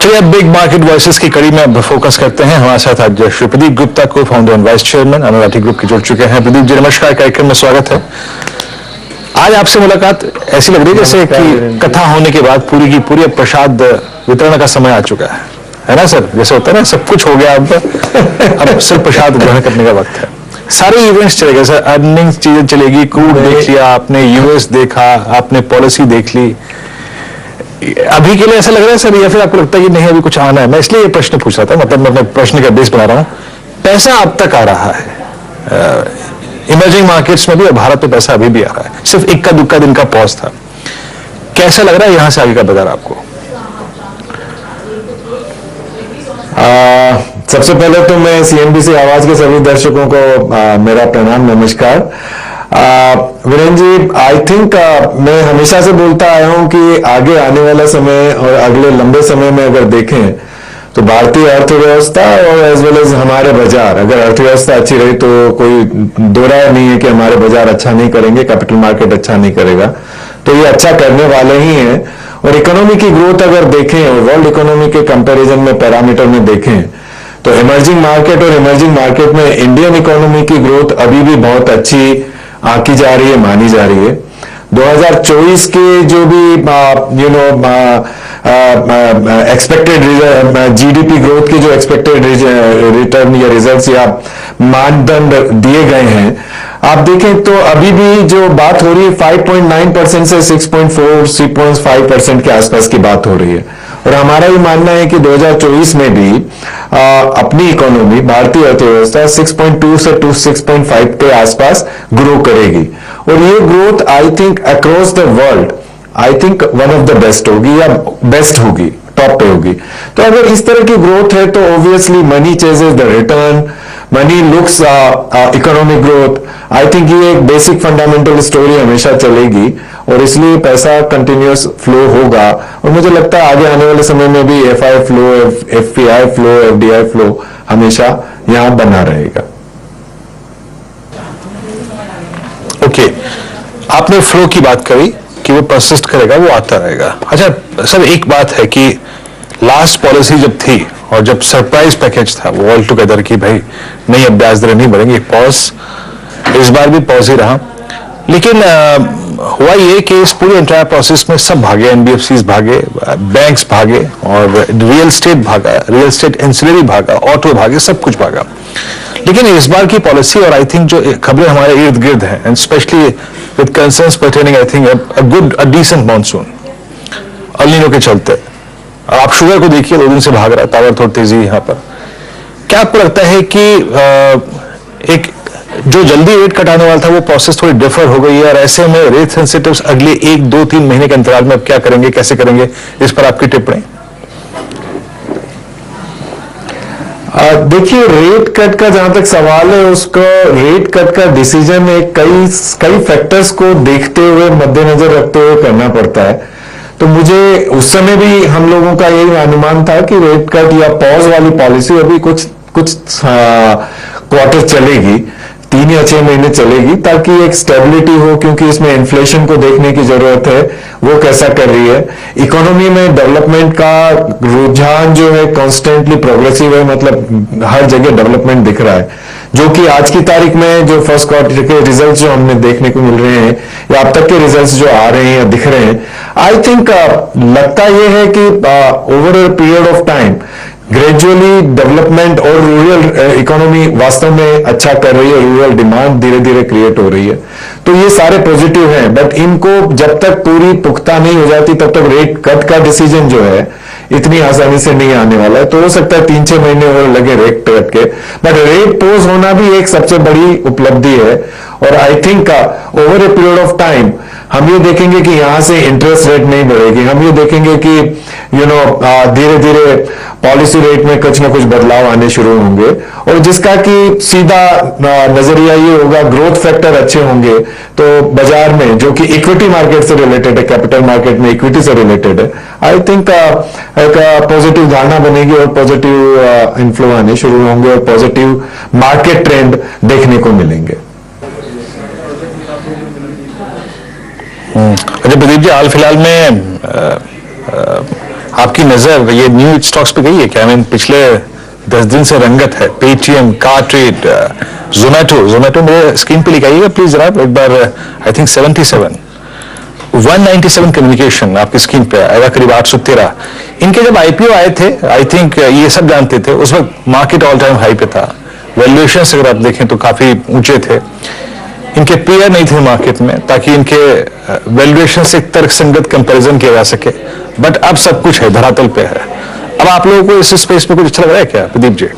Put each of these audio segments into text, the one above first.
चलिए अब big market voices की कड़ी में अब फोकस करते हैं। हमारे साथ आज श्री प्रदीप गुप्ता को founder and vice chairman Anurathi group के जुड़ चुके हैं। प्रदीप जी नमस्कार, कार्यक्रम में स्वागत है। आज आपसे मुलाकात ऐसी लग रही है जैसे कि कथा होने के बाद पूरी की पूरी प्रसाद वितरण का समय आ चुका है ना सर? जैसे होता है ना, सब कुछ हो गया, अब सिर्फ प्रसाद ग्रहण करने का वक्त है। सारे इवेंट्स चलेंगे सर, अर्निंग चीजें चलेगी, क्रूड देख लिया आपने, यूएस देखा आपने, पॉलिसी देख ली। अभी के लिए ऐसा लग रहा है सर, या फिर आपको लगता है कि नहीं अभी कुछ आना है? मैं इसलिए ये प्रश्न पूछ रहा था, मतलब मैं अपने प्रश्न का बेस बना रहा हूं। पैसा अब तक आ रहा है इमर्जिंग मार्केट्स में भी, और भारत में पैसा अभी भी आ रहा है, सिर्फ इक्का दुक्का दिन का पॉज था। कैसा लग रहा है यहां से आगे का बाजार आपको? सबसे पहले तो मैं सीएनबीसी आवाज के सभी दर्शकों को मेरा प्रणाम, नमस्कार। वीरेंद्र जी, आई थिंक मैं हमेशा से बोलता आया हूं कि आगे आने वाला समय और अगले लंबे समय में अगर देखें तो भारतीय अर्थव्यवस्था और एज वेल एज हमारे बाजार, अगर अर्थव्यवस्था अच्छी रही तो कोई दो राय नहीं है कि हमारे बाजार अच्छा नहीं करेंगे, कैपिटल मार्केट अच्छा नहीं करेगा, तो ये अच्छा करने वाले ही हैं। और इकोनॉमी की ग्रोथ अगर देखें और वर्ल्ड इकोनॉमी के कंपैरिजन में पैरामीटर में देखें तो इमर्जिंग मार्केट और इमर्जिंग मार्केट में इंडियन इकोनॉमी की ग्रोथ अभी भी बहुत अच्छी आंकी जा रही है, मानी जा रही है। 2024 के जो भी एक्सपेक्टेड जीडीपी ग्रोथ के जो एक्सपेक्टेड रिटर्न या रिजल्ट्स या मानदंड दिए गए हैं, आप देखें तो अभी भी जो बात हो रही है 5.9% से 6.4 6.5% के आसपास की बात हो रही है। और हमारा ये मानना है कि 2024 में भी अपनी इकोनॉमी, भारतीय अर्थव्यवस्था 6.2 से 6.5 के आसपास ग्रो करेगी। और ये growth I think across the world I think one of the best होगी या बेस्ट होगी, टॉप पे होगी। तो अगर इस तरह की ग्रोथ है तो obviously money ceases the return, money looks economic growth. I think ये एक बेसिक फंडामेंटल स्टोरी हमेशा चलेगी और इसलिए पैसा कंटिन्यूअस फ्लो होगा। और मुझे लगता है आगे आने वाले समय में भी FI flow, FPI flow, FDI flow हमेशा यहां बना रहेगा। ओके, आपने फ्लो की बात करी कि वो परसिस्ट करेगा, वो आता रहेगा। अच्छा सर, एक बात है कि लास्ट पॉलिसी जब थी और जब सरप्राइज पैकेज था वो ऑल टुगेदर की भाई नहीं अब ब्याज दरें नहीं बढ़ेंगी, पॉज, इस बार भी पॉज ही रहा। लेकिन हुआ ये कि इस पूरे एंटायर प्रोसेस में सब भागे, एनबीएफसीज भागे, बैंक्स भागे और रियल स्टेट भागा, रियल स्टेट इंसिलरी भागा, ऑटो भागे, सब कुछ भागा। लेकिन इस बार की पॉलिसी और आई थिंक जो खबरें हमारे इर्द गिर्द हैं, and specially with concerns pertaining I think a decent monsoon El Nino के चलते, और आप शुगर को देखिए 2 दिन से भाग रहा है ताबड़तोड़ तेजी यहाँ पर। क्या आपको लगता है कि एक जो जल्दी रेट कट आने वाला था वो प्रोसेस थोड़ी डिफर हो गई है, और ऐसे में रेट सेंसिटिव्स अगले 1-2-3 महीने के अंतराल में अब क्या करेंगे, कैसे करेंगे, इस पर आपकी टिप्पणी? देखिए, रेट कट का जहां तक सवाल है, उसका रेट कट का डिसीजन एक कई फैक्टर्स को देखते हुए, मद्देनजर रखते हुए करना पड़ता है। तो मुझे उस समय भी हम लोगों का यही अनुमान था कि रेट कट या पॉज वाली पॉलिसी अभी कुछ क्वार्टर चलेगी, 3 या 6 महीने चलेगी, ताकि एक स्टेबिलिटी हो, क्योंकि इसमें इन्फ्लेशन को देखने की जरूरत है, वो कैसा कर रही है। इकोनॉमी में डेवलपमेंट का रुझान जो है कॉन्स्टेंटली प्रोग्रेसिव है, मतलब हर जगह डेवलपमेंट दिख रहा है, जो कि आज की तारीख में जो फर्स्ट क्वार्टर के रिजल्ट्स जो हमने देखने को मिल रहे हैं या अब तक के रिजल्ट्स जो आ रहे हैं या दिख रहे हैं, आई थिंक लगता यह है कि over a period of time gradually development और रूरल इकोनॉमी वास्तव में अच्छा कर रही है, रूरल डिमांड धीरे धीरे क्रिएट हो रही है। तो ये सारे पॉजिटिव हैं, बट इनको जब तक पूरी पुख्ता नहीं हो जाती तब तक रेट कट का डिसीजन जो है इतनी आसानी से नहीं आने वाला है। तो हो सकता है 3-6 महीने और लगे रेट कट के, बट रेट पोज होना भी एक सबसे बड़ी उपलब्धि है। और I think over a period of time हम ये देखेंगे कि यहां से इंटरेस्ट रेट नहीं बढ़ेगी, हम ये देखेंगे कि धीरे धीरे पॉलिसी रेट में कुछ ना कुछ बदलाव आने शुरू होंगे, और जिसका कि सीधा नजरिया ये होगा, ग्रोथ फैक्टर अच्छे होंगे तो बाजार में, जो कि इक्विटी मार्केट से रिलेटेड है, कैपिटल मार्केट में इक्विटी से रिलेटेड है, आई थिंक एक पॉजिटिव धारणा बनेगी और पॉजिटिव इन्फ्लो आने शुरू होंगे और पॉजिटिव मार्केट ट्रेंड देखने को मिलेंगे। अच्छा प्रदीप जी, हाल फिलहाल में आपकी नजर ये न्यू स्टॉक्स पे गई है क्या? पिछले 10 दिन से रंगत है। पेटीएम, कारट्रेड, जोमेटो मेरे स्क्रीन पे लिखाइएगा प्लीज जनाब एक बार। आई थिंक 77 197 कम्युनिकेशन आपकी स्क्रीन पे आएगा, करीब 813। इनके जब आईपीओ आए थे, आई थिंक ये सब जानते थे, उस वक्त मार्केट ऑल टाइम हाई पे था। वैल्यूएशन अगर आप देखें तो काफी ऊंचे थे। इनके पेयर नहीं थे मार्केट में ताकि इनके वैल्यूएशन से तर्कसंगत कंपैरिजन किया जा सके, बट अब सब कुछ है, धरातल पे है। अब आप लोगों को इस स्पेस में कुछ अच्छा लग रहा है क्या प्रदीप जी?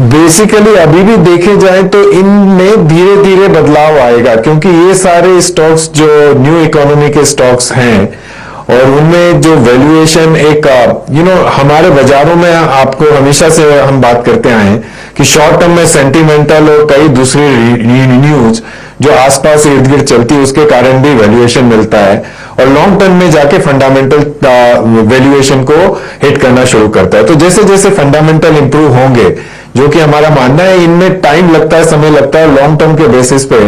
बेसिकली अभी भी देखे जाए तो इनमें धीरे धीरे बदलाव आएगा, क्योंकि ये सारे स्टॉक्स जो न्यू इकोनॉमी के स्टॉक्स हैं और उनमें जो वैल्यूएशन एक हमारे बाजारों में आपको हमेशा से हम बात करते आए हैं कि शॉर्ट टर्म में सेंटिमेंटल और कई दूसरी न्यूज जो आसपास इर्द गिर्द चलती है उसके कारण भी वैल्यूएशन मिलता है, और लॉन्ग टर्म में जाके फंडामेंटल वैल्यूएशन को हिट करना शुरू करता है। तो जैसे जैसे फंडामेंटल इंप्रूव होंगे, जो कि हमारा मानना है इनमें टाइम लगता है, समय लगता है, लॉन्ग टर्म के बेसिस पे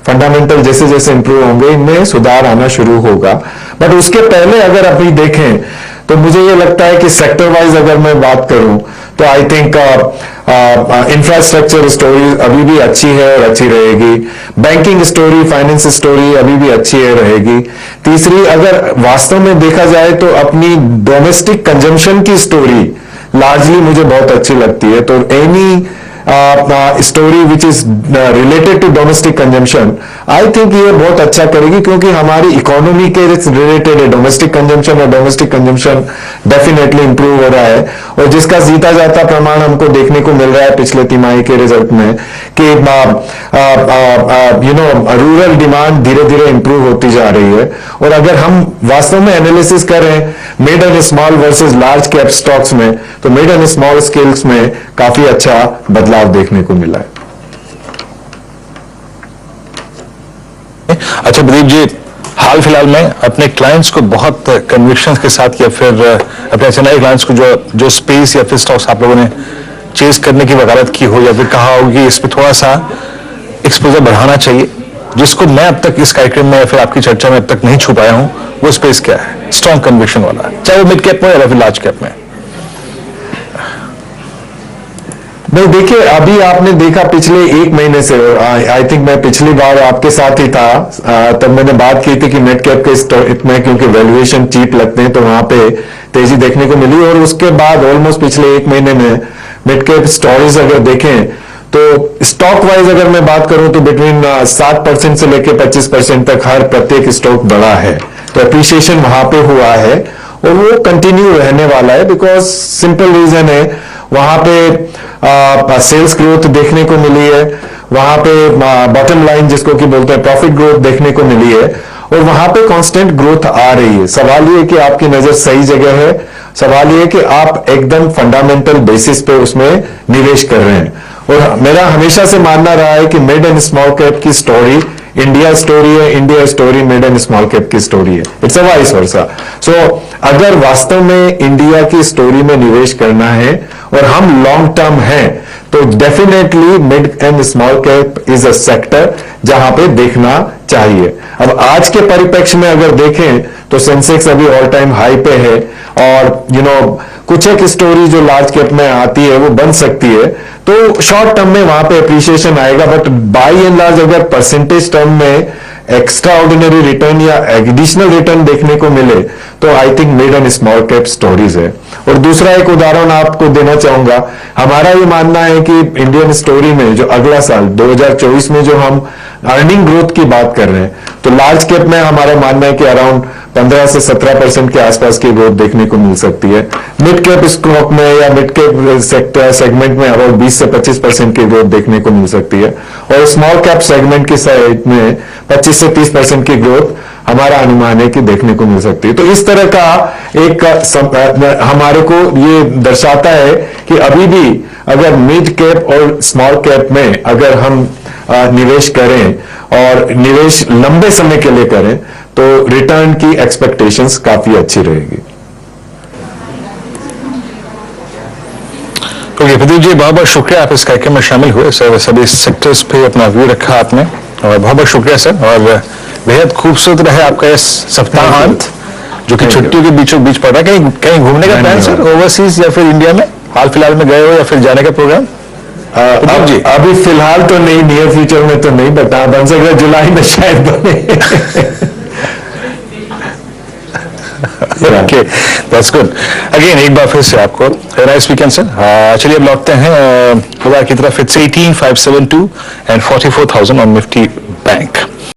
फंडामेंटल जैसे जैसे इंप्रूव होंगे इनमें सुधार आना शुरू होगा। बट उसके पहले अगर अभी देखें तो मुझे ये लगता है कि सेक्टर वाइज अगर मैं बात करूं तो आई थिंक इंफ्रास्ट्रक्चर स्टोरी अभी भी अच्छी है और अच्छी रहेगी। बैंकिंग स्टोरी, फाइनेंस स्टोरी अभी भी अच्छी है रहेगी। तीसरी, अगर वास्तव में देखा जाए तो अपनी डोमेस्टिक कंजम्पशन की स्टोरी लार्जली मुझे बहुत अच्छी लगती है। तो any story which is related to domestic consumption, I think ये बहुत अच्छा करेगी, क्योंकि हमारी इकोनॉमी के रिलेटेड है डोमेस्टिक कंजम्पशन, और डोमेस्टिक कंजम्पशन डेफिनेटली इंप्रूव हो रहा है, और जिसका जीता जाता प्रमाण हमको देखने को मिल रहा है पिछले तिमाही के रिजल्ट में कि रूरल डिमांड धीरे धीरे इंप्रूव होती जा रही है। और अगर हम वास्तव में एनालिसिस करें mid and small versus large cap stocks में, तो मिड एंड स्मॉल स्केल्स में काफी अच्छा बदलाव देखने को मिला है। अच्छा प्रदीप जी, हाल फिलहाल में अपने क्लाइंट्स को बहुत कन्विक्शन के साथ या फिर अपने एचएनआई क्लाइंट्स को जो स्पेस या फिर स्टॉक्स आप लोगों ने चेस करने की वकालत की हो, या फिर कहा हो कि इस पर थोड़ा सा एक्सपोजर बढ़ाना चाहिए, जिसको मैं अब तक इस कार्यक्रम में या फिर आपकी चर्चा में अब तक नहीं छुपाया हूं, वो स्पेस क्या है? स्ट्रॉन्ग कन्विक्शन वाला, चाहे वो मिड कैप में या फिर लार्ज कैप में। नहीं, देखिए अभी आपने देखा पिछले एक महीने से, आई थिंक मैं पिछली बार आपके साथ ही था, तब मैंने बात की थी कि मिड कैप के स्टॉक में क्योंकि वैल्यूएशन चीप लगते हैं तो वहां पे तेजी देखने को मिली, और उसके बाद ऑलमोस्ट पिछले एक महीने में मिड कैप स्टोरीज अगर देखें तो स्टॉक वाइज अगर मैं बात करूं तो बिटवीन 7% से लेकर 25% तक हर प्रत्येक स्टॉक बढ़ा है। तो अप्रिसिएशन वहां पे हुआ है और वो कंटिन्यू रहने वाला है, बिकॉज सिंपल रीजन है वहां पे सेल्स ग्रोथ देखने को मिली है, वहां पे बॉटम लाइन जिसको कि बोलते हैं प्रॉफिट ग्रोथ देखने को मिली है, और वहां पे कांस्टेंट ग्रोथ आ रही है। सवाल ये कि आपकी नजर सही जगह है, सवाल ये कि आप एकदम फंडामेंटल बेसिस पे उसमें निवेश कर रहे हैं। और मेरा हमेशा से मानना रहा है कि मिड एंड स्मॉल कैप की स्टोरी इंडिया स्टोरी है, India story mid and small cap की स्टोरी है, इट्स अ वाइस वर्सा। सो अगर वास्तव में इंडिया की स्टोरी में निवेश करना है और हम लॉन्ग टर्म हैं, तो definitely mid and small cap is a sector जहां पे देखना चाहिए। अब आज के परिप्रेक्ष्य में अगर देखें तो सेंसेक्स अभी ऑल टाइम हाई पे है, और कुछ एक स्टोरी जो लार्ज कैप में आती है वो बन सकती है, तो शॉर्ट टर्म में वहां पे अप्रिसिएशन आएगा, बट बाय एंड लार्ज अगर परसेंटेज टर्म में एक्स्ट्रा ऑर्डिनरी रिटर्न या एडिशनल रिटर्न देखने को मिले तो I think mid and small cap stories है। और दूसरा एक उदाहरण आपको देना चाहूंगा, हमारा ये मानना है कि इंडियन स्टोरी में जो अगला साल 2024 में जो हम अर्निंग ग्रोथ की बात कर रहे हैं, तो लार्ज कैप में हमारा मानना है कि अराउंड 15 से 17% के आसपास की ग्रोथ देखने को मिल सकती है। मिड कैप स्टॉक में या मिड कैप सेक्टर सेगमेंट में अराउंड 20 से 25% की ग्रोथ देखने को मिल सकती है, और स्मॉल कैप सेगमेंट की साइड में 25 से 30% की ग्रोथ हमारा अनुमान है कि देखने को मिल सकती है। तो इस तरह का एक हमारे को ये दर्शाता है कि अभी भी अगर मिड कैप और स्मॉल कैप में अगर हम निवेश करें और निवेश लंबे समय के लिए करें तो रिटर्न की एक्सपेक्टेशंस काफी अच्छी रहेगी। ओके प्रदीप जी, बहुत बहुत शुक्रिया आप इस कार्यक्रम में शामिल हुए सर, सभी सेक्टर्स पे अपना व्यू रखा आपने, और बहुत बहुत शुक्रिया सर। और बेहद खूबसूरत रहे आपका इस सप्ताहांत जो कि Thank you. छुट्टियों के बीचों बीच पड़ रहा है। कहीं कहीं घूमने का प्लान सर, ओवरसीज या फिर इंडिया में हाल फिलहाल में गए हो या फिर जाने का प्रोग्राम? जी। अभी फिलहाल तो नहीं, नियर फ्यूचर में तो नहीं, बट हाँ बन सकता है जुलाई में शायद बने। Okay, that's good. अगेन एक बार फिर से आपको नाइस वीकेंड सर। चलिए अब लौटते हैं बाजार की तरफ। It's 18,572 and 44,000 on Nifty Bank।